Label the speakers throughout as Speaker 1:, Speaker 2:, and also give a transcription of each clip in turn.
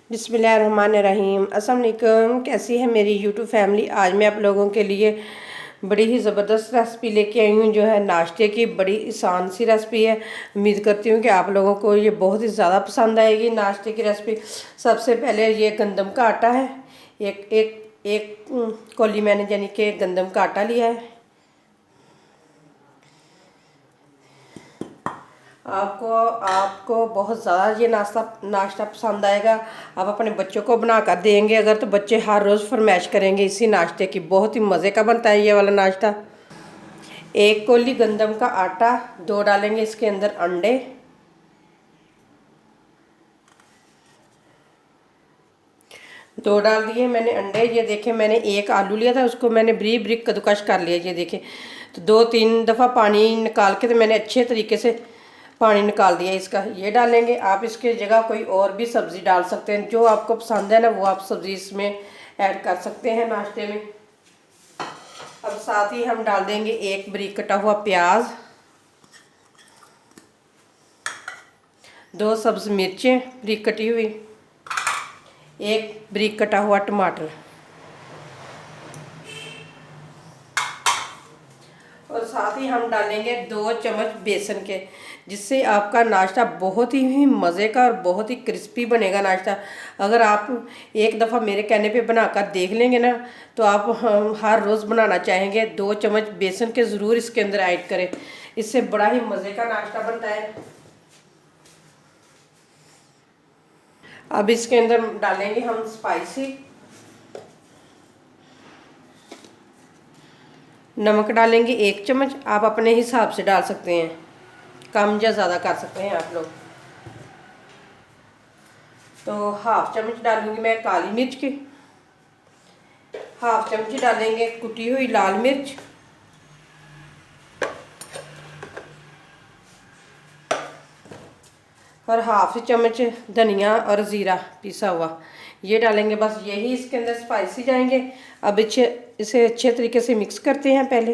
Speaker 1: बिस्मिल्लाहिर्रहमानिर्रहीम। अस्सलाम वालेकुम। कैसी है मेरी यूट्यूब फैमिली। आज मैं आप लोगों के लिए बड़ी ही ज़बरदस्त रेसिपी लेके आई हूँ, जो है नाश्ते की बड़ी आसान सी रेसिपी है। उम्मीद करती हूँ कि आप लोगों को ये बहुत ही ज़्यादा पसंद आएगी नाश्ते की रेसिपी। सबसे पहले ये गंदम का आटा है, एक एक एक कौली मैंने यानी कि गंदम का आटा लिया है। आपको आपको बहुत ज़्यादा ये नाश्ता पसंद आएगा। आप अपने बच्चों को बना कर देंगे अगर, तो बच्चे हर रोज़ फरमाइश करेंगे इसी नाश्ते की। बहुत ही मज़े का बनता है ये वाला नाश्ता। एक कौली गंदम का आटा, दो डालेंगे इसके अंदर अंडे, दो डाल दिए मैंने अंडे। ये देखें, मैंने एक आलू लिया था, उसको मैंने ब्रीक ब्रीक कद्दूकश कर लिया। ये देखें, तो दो तीन दफ़ा पानी निकाल के तो मैंने अच्छे तरीके से पानी निकाल दिया इसका। ये डालेंगे। आप इसके जगह कोई और भी सब्ज़ी डाल सकते हैं, जो आपको पसंद है ना वो आप सब्ज़ी इसमें ऐड कर सकते हैं नाश्ते में। अब साथ ही हम डाल देंगे एक बारीक कटा हुआ प्याज, दो सब्ज़ मिर्चें बारीक कटी हुई, एक बारीक कटा हुआ टमाटर, और साथ ही हम डालेंगे 2 चम्मच बेसन के, जिससे आपका नाश्ता बहुत ही मज़े का और बहुत ही क्रिस्पी बनेगा नाश्ता। अगर आप एक दफ़ा मेरे कहने पे बनाकर देख लेंगे ना, तो आप हर रोज़ बनाना चाहेंगे। 2 चम्मच बेसन के ज़रूर इसके अंदर ऐड करें, इससे बड़ा ही मज़े का नाश्ता बनता है। अब इसके अंदर डालेंगे हम स्पाइसी। नमक डालेंगे 1 चम्मच, आप अपने हिसाब से डाल सकते हैं, कम या ज़्यादा कर सकते हैं आप लोग। तो हाफ चम्मच डालूंगी मैं काली मिर्च की, हाफ चम्मच डालेंगे कुटी हुई लाल मिर्च, और हाफ चम्मच धनिया और ज़ीरा पिसा हुआ ये डालेंगे। बस यही इसके अंदर स्पाइसी जाएंगे। अब इसे अच्छे तरीके से मिक्स करते हैं। पहले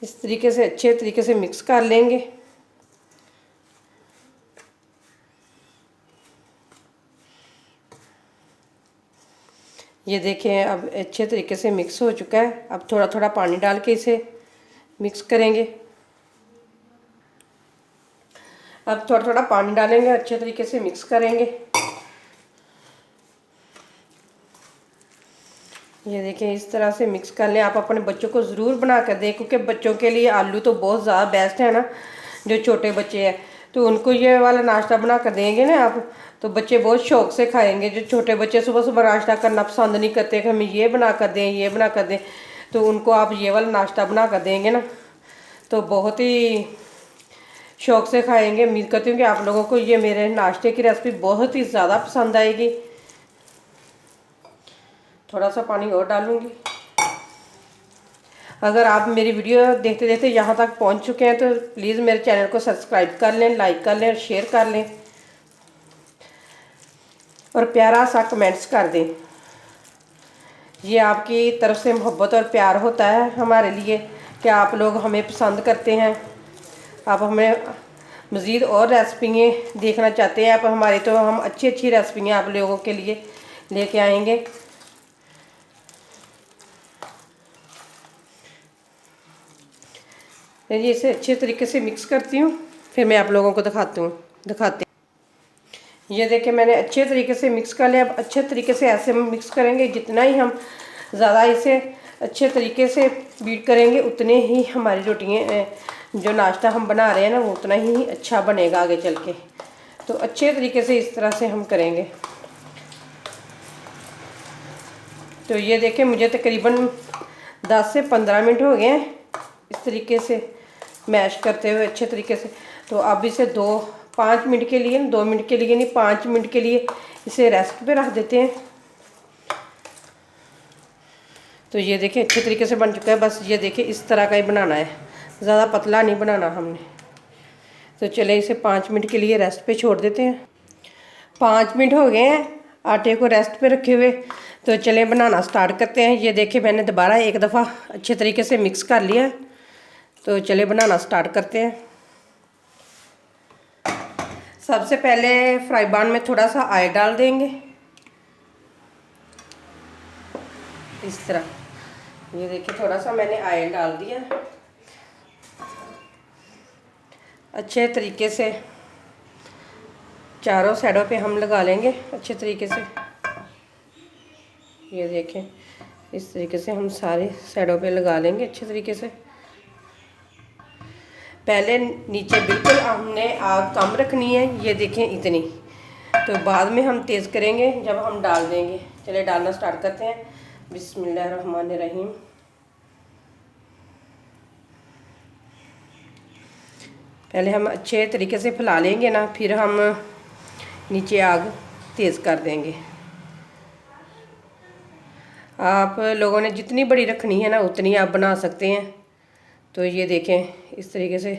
Speaker 1: इस तरीके से अच्छे तरीके से मिक्स कर लेंगे। ये देखें, अब अच्छे तरीके से मिक्स हो चुका है। अब थोड़ा थोड़ा पानी डाल के इसे मिक्स करेंगे। अब थोड़ा थोड़ा पानी डालेंगे, अच्छे तरीके से मिक्स करेंगे। ये देखें, इस तरह से मिक्स कर लें। आप अपने बच्चों को ज़रूर बना कर दें, क्योंकि बच्चों के लिए आलू तो बहुत ज़्यादा बेस्ट है ना। जो छोटे बच्चे हैं तो उनको ये वाला नाश्ता बना कर देंगे ना आप, तो बच्चे बहुत शौक़ से खाएंगे। जो छोटे बच्चे सुबह सुबह नाश्ता करना पसंद नहीं करते कि हमें ये बना कर दें, ये बना कर दें, तो उनको आप ये वाला नाश्ता बना कर देंगे ना, तो बहुत ही शौक़ से खाएंगे। उम्मीद करती हूँ कि आप लोगों को ये मेरे नाश्ते की रेसिपी बहुत ही ज़्यादा पसंद आएगी। थोड़ा सा पानी और डालूंगी। अगर आप मेरी वीडियो देखते देखते यहाँ तक पहुँच चुके हैं, तो प्लीज़ मेरे चैनल को सब्सक्राइब कर लें, लाइक कर लें और शेयर कर लें, और प्यारा सा कमेंट्स कर दें। ये आपकी तरफ से मोहब्बत और प्यार होता है हमारे लिए, कि आप लोग हमें पसंद करते हैं। आप हमें मज़ीद और रेसिपियाँ देखना चाहते हैं आप हमारी, तो हम अच्छी अच्छी रेसिपियाँ आप लोगों के लिए लेके आएंगे। ये इसे अच्छे तरीके से मिक्स करती हूँ, फिर मैं आप लोगों को दिखाते हैं। ये देखिए, मैंने अच्छे तरीके से मिक्स कर लिया। अब अच्छे तरीके से ऐसे मिक्स करेंगे, जितना ही हम ज़्यादा इसे अच्छे तरीके से बीट करेंगे, उतने ही हमारी रोटियाँ जो नाश्ता हम बना रहे हैं ना, वो उतना ही अच्छा बनेगा आगे चल के। तो अच्छे तरीके से इस तरह से हम करेंगे। तो ये देखें, मुझे तकरीबन 10 से 15 मिनट हो गए हैं इस तरीके से मैश करते हुए अच्छे तरीके से। तो अब इसे 2-5 मिनट के लिए, 2 मिनट के लिए नहीं, 5 मिनट के लिए इसे रेस्ट पे रख देते हैं। तो ये देखिए, अच्छे तरीके से बन चुका है। बस ये देखिए, इस तरह का ही बनाना है, ज़्यादा पतला नहीं बनाना हमने। तो चले इसे 5 मिनट के लिए रेस्ट पे छोड़ देते हैं। 5 मिनट हो गए हैं आटे को रेस्ट पे रखे हुए, तो चले बनाना स्टार्ट करते हैं। ये देखिए, मैंने दोबारा एक दफ़ा अच्छे तरीके से मिक्स कर लिया, तो चले बनाना स्टार्ट करते हैं। सबसे पहले फ्राई पैन में थोड़ा सा ऑयल डाल देंगे, इस तरह। ये देखिए थोड़ा सा मैंने ऑयल डाल दिया। अच्छे तरीके से चारों साइडों पे हम लगा लेंगे अच्छे तरीके से। ये देखें इस तरीके से हम सारे साइडों पे लगा लेंगे अच्छे तरीके से। पहले नीचे बिल्कुल हमने आग कम रखनी है, ये देखें इतनी, तो बाद में हम तेज़ करेंगे जब हम डाल देंगे। चलिए डालना स्टार्ट करते हैं। बिस्मिल्लाहिर्रहमानिर्रहीम। पहले हम अच्छे तरीके से फैला लेंगे ना, फिर हम नीचे आग तेज़ कर देंगे। आप लोगों ने जितनी बड़ी रखनी है ना उतनी आप बना सकते हैं। तो ये देखें इस तरीके से,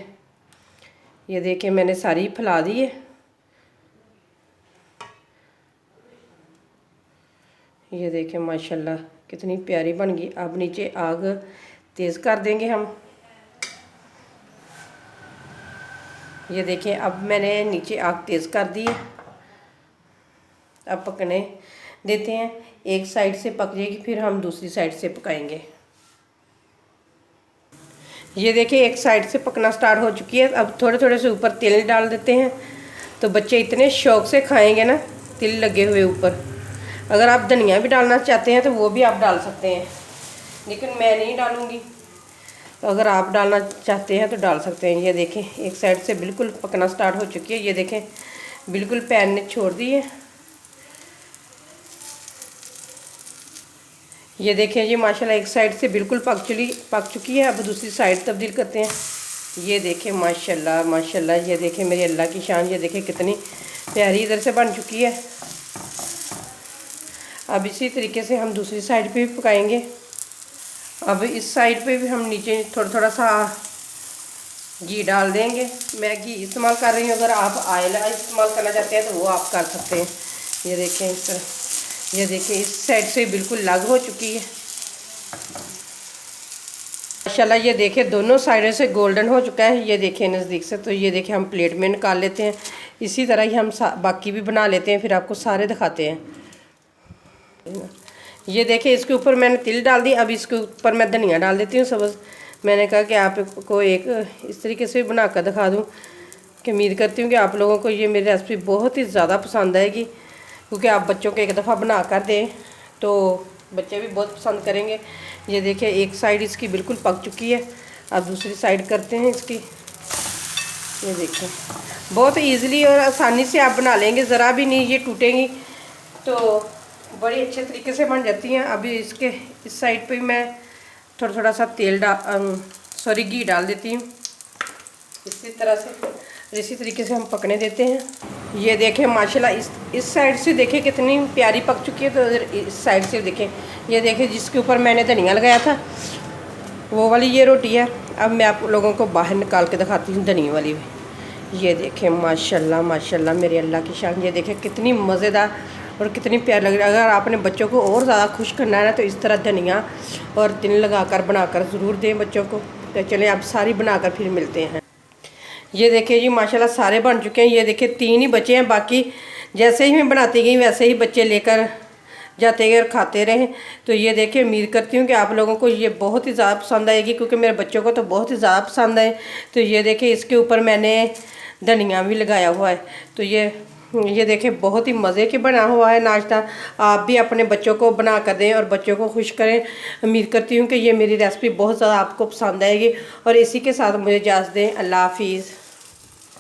Speaker 1: ये देखें मैंने सारी फैला दी है। ये देखें माशाल्लाह कितनी प्यारी बन गई। अब नीचे आग तेज़ कर देंगे हम। ये देखें अब मैंने नीचे आग तेज़ कर दी है। अब पकने देते हैं, एक साइड से पक जाएगी फिर हम दूसरी साइड से पकाएंगे। ये देखिए एक साइड से पकना स्टार्ट हो चुकी है। अब थोड़े थोड़े से ऊपर तिल डाल देते हैं, तो बच्चे इतने शौक़ से खाएंगे ना तिल लगे हुए ऊपर। अगर आप धनिया भी डालना चाहते हैं तो वो भी आप डाल सकते हैं, लेकिन मैं नहीं डालूँगी। तो अगर आप डालना चाहते हैं तो डाल सकते हैं। ये देखें एक साइड से बिल्कुल पकना स्टार्ट हो चुकी है। ये देखें बिल्कुल पैन ने छोड़ दी है। ये देखें जी माशाल्लाह एक साइड से बिल्कुल पक चुकी है। अब दूसरी साइड तब्दील करते हैं। ये देखें माशाल्लाह माशाल्लाह, ये देखें मेरी अल्लाह की शान। ये देखें कितनी प्यारी इधर से बन चुकी है। अब इसी तरीके से हम दूसरी साइड पे भी पकाएंगे। अब इस साइड पे भी हम नीचे थोड़ा थोड़ा सा घी डाल देंगे। मैं घी इस्तेमाल कर रही हूँ, अगर आप ऑयल इस्तेमाल करना चाहते हैं तो वो आप कर सकते हैं। ये देखें इस तरह, ये देखिए इस साइड से बिल्कुल लाग हो चुकी है माशाल्लाह। ये देखें दोनों साइडों से गोल्डन हो चुका है। ये देखें नज़दीक से, तो ये देखें हम प्लेट में निकाल लेते हैं। इसी तरह ही हम बाकी भी बना लेते हैं, फिर आपको सारे दिखाते हैं। ये देखें इसके ऊपर मैंने तिल डाल दी। अब इसके ऊपर मैं धनिया डाल देती हूँ सब्ज़। मैंने कहा कि आपको एक इस तरीके से बना कर दिखा दूँ, कि उम्मीद करती हूँ कि आप लोगों को ये मेरी रेसिपी बहुत ही ज़्यादा पसंद आएगी, क्योंकि आप बच्चों को एक दफ़ा बना कर दें तो बच्चे भी बहुत पसंद करेंगे। ये देखिए एक साइड इसकी बिल्कुल पक चुकी है। अब दूसरी साइड करते हैं इसकी। ये देखिए बहुत इजीली और आसानी से आप बना लेंगे, ज़रा भी नहीं ये टूटेंगी, तो बड़ी अच्छे तरीके से बन जाती हैं। अभी इसके इस साइड पे मैं थोड़ा थोड़ा सा घी डाल देती हूँ इसी तरह से। इसी तरीके से हम पकने देते हैं। ये देखें माशाल्लाह इस साइड से देखें कितनी प्यारी पक चुकी है। तो इस साइड से देखें, ये देखें जिसके ऊपर मैंने धनिया लगाया था वो वाली ये रोटी है। अब मैं आप लोगों को बाहर निकाल के दिखाती हूँ धनिया वाली भी। ये देखें माशाल्लाह माशाल्लाह मेरे अल्लाह की शान। ये देखें कितनी मज़ेदार और कितनी प्यारी लग रही है। अगर आपने बच्चों को और ज़्यादा खुश करना है ना, तो इस तरह धनिया और तिल लगाकर बनाकर ज़रूर दें बच्चों को। तो चलें आप सारी बनाकर फिर मिलते हैं। ये देखिए जी माशाल्लाह सारे बन चुके हैं। ये देखिए 3 ही बचे हैं, बाकी जैसे ही मैं बनाती गई वैसे ही बच्चे लेकर जाते गए और खाते रहे। तो ये देखिए उम्मीद करती हूँ कि आप लोगों को ये बहुत ही ज़्यादा पसंद आएगी, क्योंकि मेरे बच्चों को तो बहुत ही ज़्यादा पसंद है। तो ये देखिए इसके ऊपर मैंने धनिया भी लगाया हुआ है। तो ये देखें बहुत ही मज़े के बना हुआ है नाश्ता। आप भी अपने बच्चों को बना कर दें और बच्चों को खुश करें। उम्मीद करती हूँ कि ये मेरी रेसिपी बहुत ज़्यादा आपको पसंद आएगी। और इसी के साथ मुझे इजाज़त दें। अल्लाह हाफिज़।